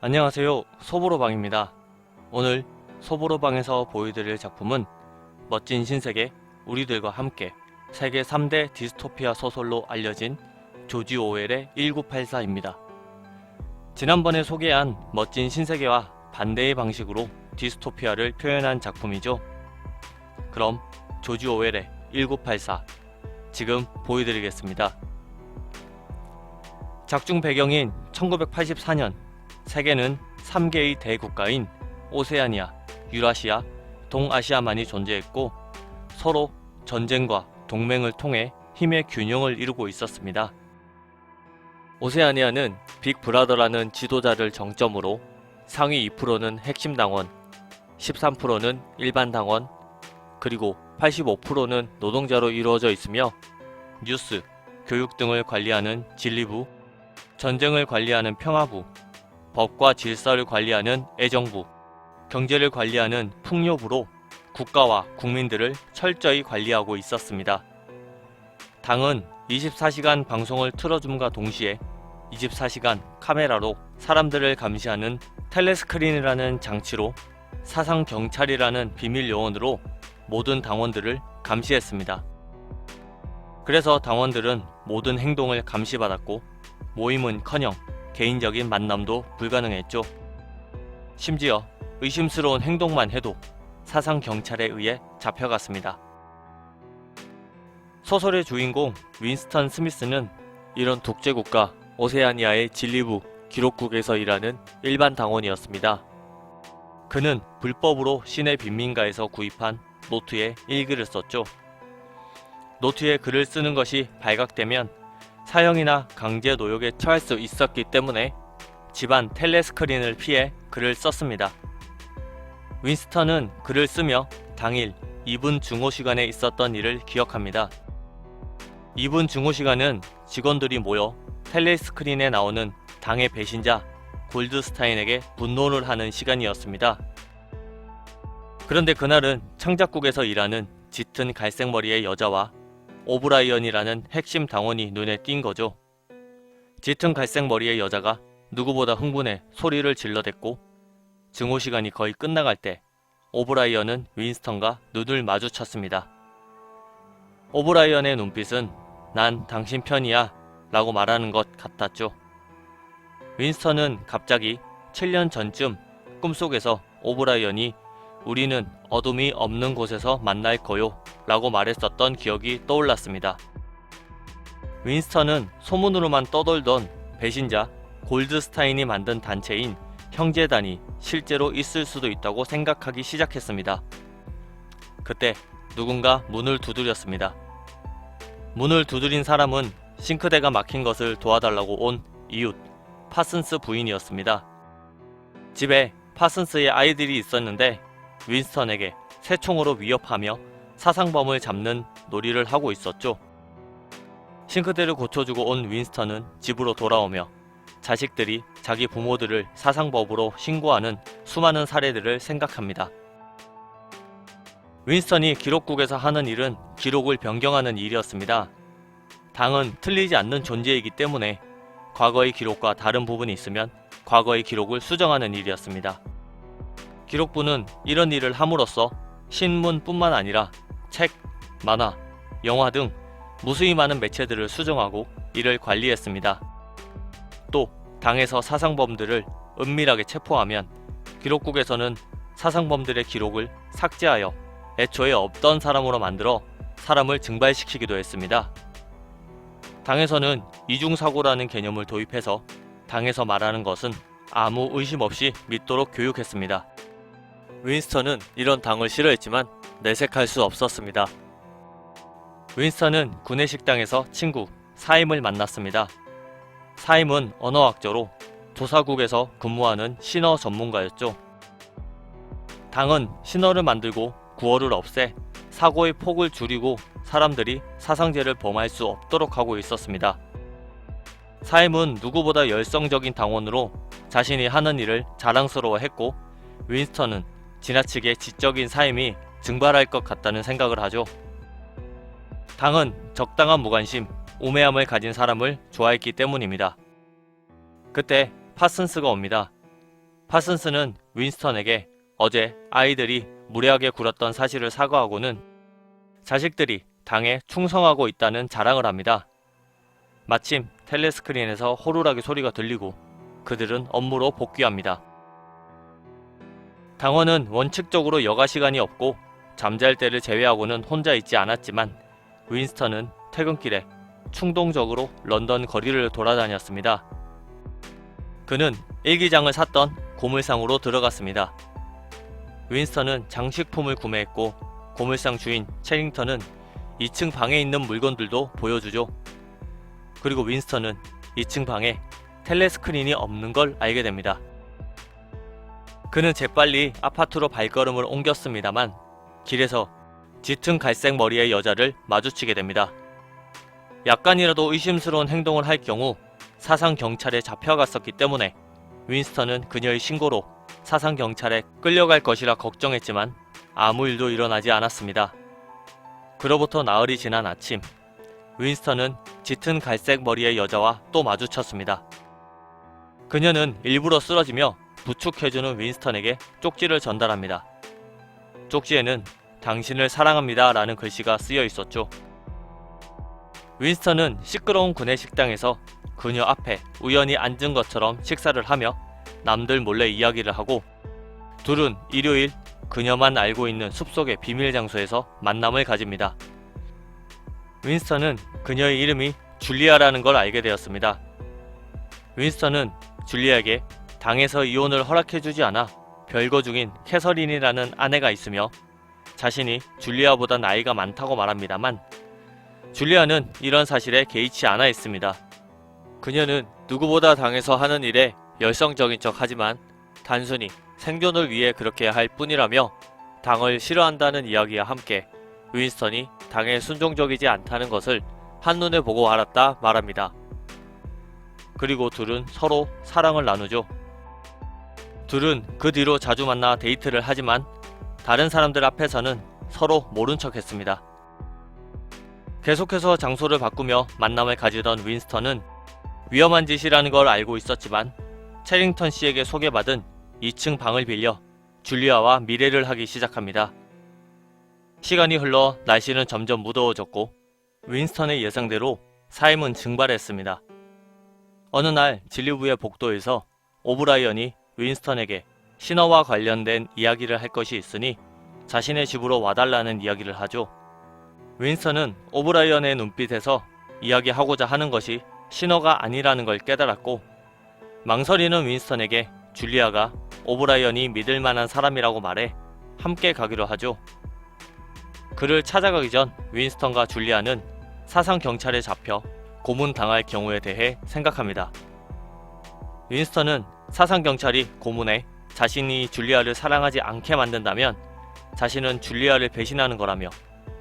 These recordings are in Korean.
안녕하세요. 소보로방입니다. 오늘 소보로방에서 보여드릴 작품은 멋진 신세계 우리들과 함께 세계 3대 디스토피아 소설로 알려진 조지 오웰의 1984입니다. 지난번에 소개한 멋진 신세계와 반대의 방식으로 디스토피아를 표현한 작품이죠. 그럼 조지 오웰의 1984 지금 보여드리겠습니다. 작중 배경인 1984년 세계는 3개의 대국가인 오세아니아, 유라시아, 동아시아만이 존재했고 서로 전쟁과 동맹을 통해 힘의 균형을 이루고 있었습니다. 오세아니아는 빅브라더라는 지도자를 정점으로 상위 2%는 핵심 당원, 13%는 일반 당원, 그리고 85%는 노동자로 이루어져 있으며 뉴스, 교육 등을 관리하는 진리부, 전쟁을 관리하는 평화부, 법과 질서를 관리하는 애정부, 경제를 관리하는 풍요부로 국가와 국민들을 철저히 관리하고 있었습니다. 당은 24시간 방송을 틀어줌과 동시에 24시간 카메라로 사람들을 감시하는 텔레스크린이라는 장치로 사상경찰이라는 비밀 요원으로 모든 당원들을 감시했습니다. 그래서 당원들은 모든 행동을 감시받았고 모임은커녕 개인적인 만남도 불가능했죠. 심지어 의심스러운 행동만 해도 사상경찰에 의해 잡혀갔습니다. 소설의 주인공 윈스턴 스미스는 이런 독재국가 오세아니아의 진리부 기록국에서 일하는 일반 당원이었습니다. 그는 불법으로 시내 빈민가에서 구입한 노트에 일기를 썼죠. 노트에 글을 쓰는 것이 발각되면 사형이나 강제 노역에 처할 수 있었기 때문에 집안 텔레스크린을 피해 글을 썼습니다. 윈스턴은 글을 쓰며 당일 2분 중호 시간에 있었던 일을 기억합니다. 2분 중호 시간은 직원들이 모여 텔레스크린에 나오는 당의 배신자 골드스타인에게 분노를 하는 시간이었습니다. 그런데 그날은 창작국에서 일하는 짙은 갈색머리의 여자와 오브라이언이라는 핵심 당원이 눈에 띈 거죠. 짙은 갈색머리의 여자가 누구보다 흥분해 소리를 질러댔고 증오 시간이 거의 끝나갈 때 오브라이언은 윈스턴과 눈을 마주쳤습니다. 오브라이언의 눈빛은 난 당신 편이야 라고 말하는 것 같았죠. 윈스턴은 갑자기 7년 전쯤 꿈속에서 오브라이언이 우리는 어둠이 없는 곳에서 만날 거요 라고 말했었던 기억이 떠올랐습니다. 윈스턴은 소문으로만 떠돌던 배신자 골드스타인이 만든 단체인 형제단이 실제로 있을 수도 있다고 생각하기 시작했습니다. 그때 누군가 문을 두드렸습니다. 문을 두드린 사람은 싱크대가 막힌 것을 도와달라고 온 이웃 파슨스 부인이었습니다. 집에 파슨스의 아이들이 있었는데 윈스턴에게 새총으로 위협하며 사상범을 잡는 놀이를 하고 있었죠. 싱크대를 고쳐주고 온 윈스턴은 집으로 돌아오며 자식들이 자기 부모들을 사상범으로 신고하는 수많은 사례들을 생각합니다. 윈스턴이 기록국에서 하는 일은 기록을 변경하는 일이었습니다. 당은 틀리지 않는 존재이기 때문에 과거의 기록과 다른 부분이 있으면 과거의 기록을 수정하는 일이었습니다. 기록부는 이런 일을 함으로써 신문뿐만 아니라 책, 만화, 영화 등 무수히 많은 매체들을 수정하고 이를 관리했습니다. 또 당에서 사상범들을 은밀하게 체포하면 기록국에서는 사상범들의 기록을 삭제하여 애초에 없던 사람으로 만들어 사람을 증발시키기도 했습니다. 당에서는 이중사고라는 개념을 도입해서 당에서 말하는 것은 아무 의심 없이 믿도록 교육했습니다. 윈스턴은 이런 당을 싫어했지만 내색할 수 없었습니다. 윈스턴은 구내 식당에서 친구 사임을 만났습니다. 사임은 언어학자로 조사국에서 근무하는 신어 전문가였죠. 당은 신어를 만들고 구어를 없애 사고의 폭을 줄이고 사람들이 사상죄를 범할 수 없도록 하고 있었습니다. 사임은 누구보다 열성적인 당원으로 자신이 하는 일을 자랑스러워했고 윈스턴은 지나치게 지적인 사임이 증발할 것 같다는 생각을 하죠. 당은 적당한 무관심, 우매함을 가진 사람을 좋아했기 때문입니다. 그때 파슨스가 옵니다. 파슨스는 윈스턴에게 어제 아이들이 무례하게 굴었던 사실을 사과하고는 자식들이 당에 충성하고 있다는 자랑을 합니다. 마침 텔레스크린에서 호루라기 소리가 들리고 그들은 업무로 복귀합니다. 당원은 원칙적으로 여가 시간이 없고 잠잘 때를 제외하고는 혼자 있지 않았지만 윈스턴은 퇴근길에 충동적으로 런던 거리를 돌아다녔습니다. 그는 일기장을 샀던 고물상으로 들어갔습니다. 윈스턴은 장식품을 구매했고 고물상 주인 체링턴은 2층 방에 있는 물건들도 보여주죠. 그리고 윈스턴은 2층 방에 텔레스크린이 없는 걸 알게 됩니다. 그는 재빨리 아파트로 발걸음을 옮겼습니다만 길에서 짙은 갈색 머리의 여자를 마주치게 됩니다. 약간이라도 의심스러운 행동을 할 경우 사상경찰에 잡혀갔었기 때문에 윈스턴은 그녀의 신고로 사상경찰에 끌려갈 것이라 걱정했지만 아무 일도 일어나지 않았습니다. 그로부터 나흘이 지난 아침, 윈스턴은 짙은 갈색 머리의 여자와 또 마주쳤습니다. 그녀는 일부러 쓰러지며 부축해주는 윈스턴에게 쪽지를 전달합니다. 쪽지에는 당신을 사랑합니다 라는 글씨가 쓰여 있었죠. 윈스턴은 시끄러운 구내식당에서 그녀 앞에 우연히 앉은 것처럼 식사를 하며 남들 몰래 이야기를 하고 둘은 일요일 그녀만 알고 있는 숲속의 비밀 장소에서 만남을 가집니다. 윈스턴은 그녀의 이름이 줄리아라는 걸 알게 되었습니다. 윈스턴은 줄리아에게 당에서 이혼을 허락해주지 않아 별거 중인 캐서린이라는 아내가 있으며 자신이 줄리아보다 나이가 많다고 말합니다만 줄리아는 이런 사실에 개의치 않아 있습니다. 그녀는 누구보다 당에서 하는 일에 열성적인 척 하지만 단순히 생존을 위해 그렇게 할 뿐이라며 당을 싫어한다는 이야기와 함께 윈스턴이 당에 순종적이지 않다는 것을 한눈에 보고 알았다 말합니다. 그리고 둘은 서로 사랑을 나누죠. 둘은 그 뒤로 자주 만나 데이트를 하지만 다른 사람들 앞에서는 서로 모른 척 했습니다. 계속해서 장소를 바꾸며 만남을 가지던 윈스턴은 위험한 짓이라는 걸 알고 있었지만 체링턴 씨에게 소개받은 2층 방을 빌려 줄리아와 미래를 하기 시작합니다. 시간이 흘러 날씨는 점점 무더워졌고 윈스턴의 예상대로 삶은 증발했습니다. 어느 날 진리부의 복도에서 오브라이언이 윈스턴에게 신화와 관련된 이야기를 할 것이 있으니 자신의 집으로 와달라는 이야기를 하죠. 윈스턴은 오브라이언의 눈빛에서 이야기하고자 하는 것이 신화가 아니라는 걸 깨달았고 망설이는 윈스턴에게 줄리아가 오브라이언이 믿을 만한 사람이라고 말해 함께 가기로 하죠. 그를 찾아가기 전 윈스턴과 줄리아는 사상경찰에 잡혀 고문당할 경우에 대해 생각합니다. 윈스턴은 사상경찰이 고문해 자신이 줄리아를 사랑하지 않게 만든다면 자신은 줄리아를 배신하는 거라며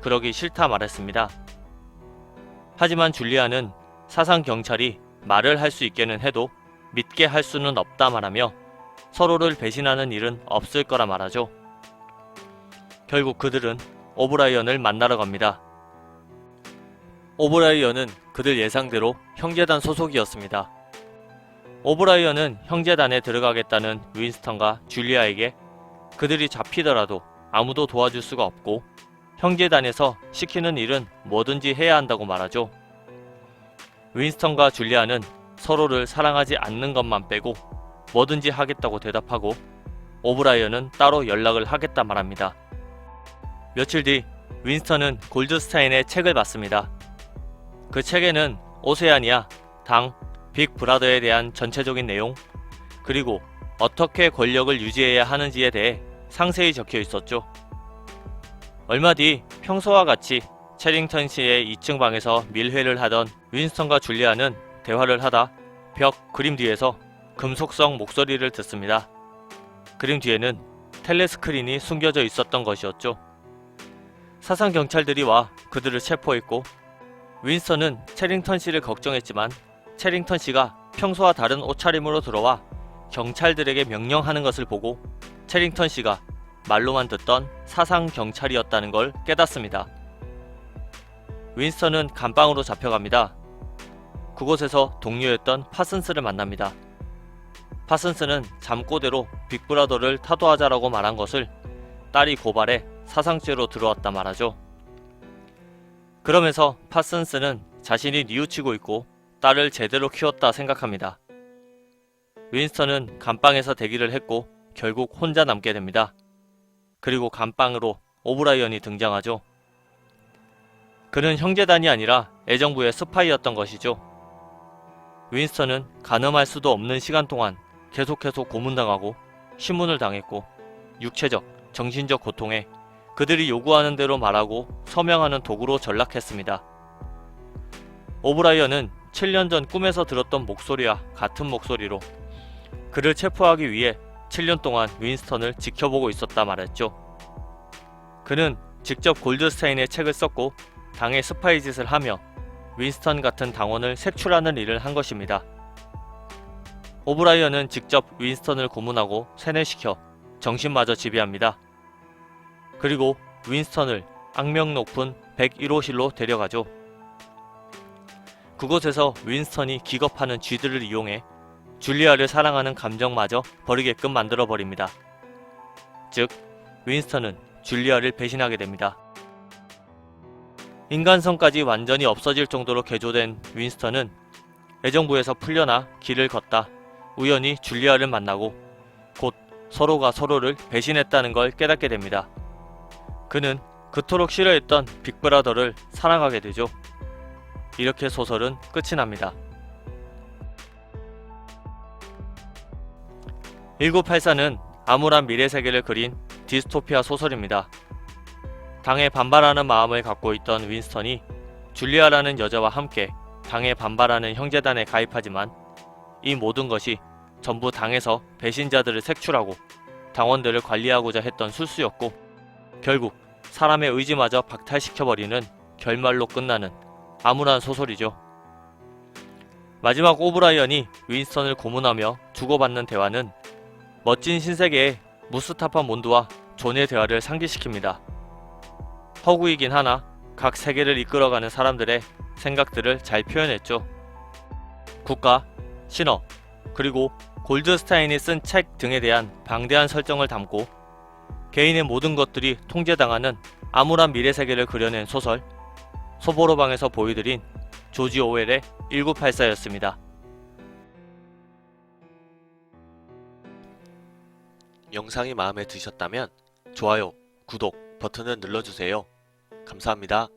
그러기 싫다 말했습니다. 하지만 줄리아는 사상경찰이 말을 할 수 있게는 해도 믿게 할 수는 없다 말하며 서로를 배신하는 일은 없을 거라 말하죠. 결국 그들은 오브라이언을 만나러 갑니다. 오브라이언은 그들 예상대로 형제단 소속이었습니다. 오브라이언은 형제단에 들어가겠다는 윈스턴과 줄리아에게 그들이 잡히더라도 아무도 도와줄 수가 없고 형제단에서 시키는 일은 뭐든지 해야 한다고 말하죠. 윈스턴과 줄리아는 서로를 사랑하지 않는 것만 빼고 뭐든지 하겠다고 대답하고 오브라이언은 따로 연락을 하겠다 말합니다. 며칠 뒤 윈스턴은 골드스타인의 책을 받습니다. 그 책에는 오세아니아, 당, 빅브라더에 대한 전체적인 내용 그리고 어떻게 권력을 유지해야 하는지에 대해 상세히 적혀 있었죠. 얼마 뒤 평소와 같이 체링턴 씨의 2층 방에서 밀회를 하던 윈스턴과 줄리아는 대화를 하다 벽 그림 뒤에서 금속성 목소리를 듣습니다. 그림 뒤에는 텔레스크린이 숨겨져 있었던 것이었죠. 사상경찰들이 와 그들을 체포했고 윈스턴은 체링턴 씨를 걱정했지만 체링턴 씨가 평소와 다른 옷차림으로 들어와 경찰들에게 명령하는 것을 보고 체링턴 씨가 말로만 듣던 사상경찰이었다는 걸 깨닫습니다. 윈스턴은 감방으로 잡혀갑니다. 그곳에서 동료였던 파슨스를 만납니다. 파슨스는 잠꼬대로 빅브라더를 타도하자라고 말한 것을 딸이 고발해 사상죄로 들어왔다 말하죠. 그러면서 파슨스는 자신이 뉘우치고 있고 딸을 제대로 키웠다 생각합니다. 윈스턴은 감방에서 대기를 했고 결국 혼자 남게 됩니다. 그리고 감방으로 오브라이언이 등장하죠. 그는 형제단이 아니라 애정부의 스파이였던 것이죠. 윈스턴은 가늠할 수도 없는 시간 동안 계속해서 고문당하고 신문을 당했고 육체적, 정신적 고통에 그들이 요구하는 대로 말하고 서명하는 도구로 전락했습니다. 오브라이언은 7년 전 꿈에서 들었던 목소리와 같은 목소리로 그를 체포하기 위해 7년 동안 윈스턴을 지켜보고 있었다 말했죠. 그는 직접 골드스타인의 책을 썼고 당의 스파이 짓을 하며 윈스턴 같은 당원을 색출하는 일을 한 것입니다. 오브라이언은 직접 윈스턴을 고문하고 세뇌시켜 정신마저 지배합니다. 그리고 윈스턴을 악명 높은 101호실로 데려가죠. 그곳에서 윈스턴이 기겁하는 쥐들을 이용해 줄리아를 사랑하는 감정마저 버리게끔 만들어버립니다. 즉, 윈스턴은 줄리아를 배신하게 됩니다. 인간성까지 완전히 없어질 정도로 개조된 윈스턴은 애정부에서 풀려나 길을 걷다 우연히 줄리아를 만나고 곧 서로가 서로를 배신했다는 걸 깨닫게 됩니다. 그는 그토록 싫어했던 빅브라더를 사랑하게 되죠. 이렇게 소설은 끝이 납니다. 1984는 암울한 미래세계를 그린 디스토피아 소설입니다. 당에 반발하는 마음을 갖고 있던 윈스턴이 줄리아라는 여자와 함께 당에 반발하는 형제단에 가입하지만 이 모든 것이 전부 당에서 배신자들을 색출하고 당원들을 관리하고자 했던 술수였고 결국 사람의 의지마저 박탈시켜버리는 결말로 끝나는 암울한 소설이죠. 마지막 오브라이언이 윈스턴을 고문하며 주고받는 대화는 멋진 신세계의 무스타파 몬드와 존의 대화를 상기시킵니다. 허구이긴 하나 각 세계를 이끌어가는 사람들의 생각들을 잘 표현했죠. 국가, 신화, 그리고 골드스타인이 쓴 책 등에 대한 방대한 설정을 담고 개인의 모든 것들이 통제당하는 암울한 미래세계를 그려낸 소설 소보로방에서 보여드린 조지 오웰의 1984였습니다. 영상이 마음에 드셨다면 좋아요, 구독 버튼을 눌러주세요. 감사합니다.